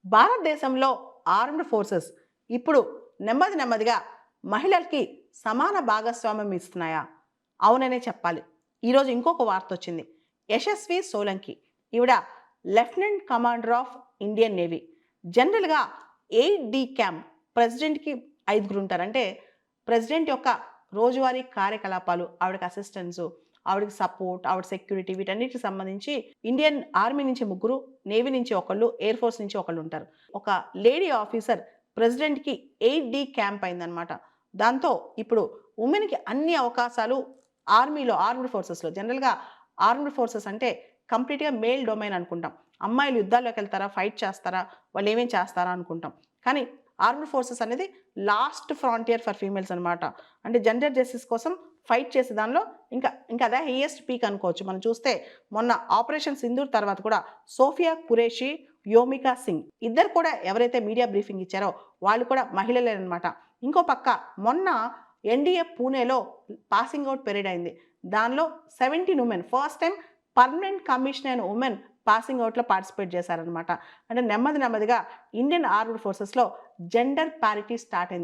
భారతదేశంలో armed forces ఇప్పుడు నెమ్మదిగా మహిళలకి సమాన భాగస్వామ్యం ఇస్తున్నాయా? అవుననే చెప్పాలి. ఈరోజు ఇంకొక వార్త వచ్చింది. యశస్వి సోలంకి ఈవిడ lieutenant commander of Indian navy. జనరల్‌గా 8 క్యాంప్ ప్రెసిడెంట్‌కి 5 ఉంటారు. అంటే ప్రెసిడెంట్ యొక్క రోజువారీ కార్యకలాపాలు, ఆవిడకి అసిస్టెంట్సు, ఆవిడకి సపోర్ట్, ఆవిడ సెక్యూరిటీ వీటన్నిటికి సంబంధించి ఇండియన్ ఆర్మీ నుంచి ముగ్గురు, నేవీ నుంచి ఒకళ్ళు, ఎయిర్ ఫోర్స్ నుంచి ఒకళ్ళు ఉంటారు. ఒక లేడీ ఆఫీసర్ ప్రెసిడెంట్‌కి 8 క్యాంప్ అయిందనమాట. దాంతో ఇప్పుడు వుమెన్‌కి అన్ని అవకాశాలు ఆర్మీలో, ఆర్మ్డ్ ఫోర్సెస్‌లో జనరల్‌గా ఆర్మ్డ్ ఫోర్సెస్ అంటే కంప్లీట్‌గా మేల్ డొమైన్ అనుకుంటాం. అమ్మాయిలు యుద్ధాల్లోకెళ్తారా? ఫైట్ చేస్తారా? వాళ్ళేమేం చేస్తారా? అనుకుంటాం. కానీ ఆర్మ్డ్ ఫోర్సెస్ అనేది లాస్ట్ ఫ్రాంటియర్ ఫర్ ఫీమేల్స్ అనమాట. అంటే జెండర్ జస్టిస్ కోసం ఫైట్ చేసే దానిలో ఇంకా అదే హైయెస్ట్ పీక్ అనుకోవచ్చు. మనం చూస్తే మొన్న ఆపరేషన్ సింధూర్ తర్వాత కూడా సోఫియా ఖురేషి, వ్యోమికా సింగ్ ఇద్దరు కూడా ఎవరైతే మీడియా బ్రీఫింగ్ ఇచ్చారో వాళ్ళు కూడా మహిళలేనమాట. ఇంకో పక్క మొన్న ఎన్‌డీఏ పూణేలో పాసింగ్ ఔట్ పెరేడ్ అయింది. దానిలో 17 women first time permanent commission అయిన వుమెన్ పాసింగ్ ఔట్‌లో పార్టిసిపేట్ చేశారనమాట. అంటే నెమ్మదిగా ఇండియన్ ఆర్మ్డ్ ఫోర్సెస్‌లో జెండర్ పారిటీ స్టార్ట్ అయింది.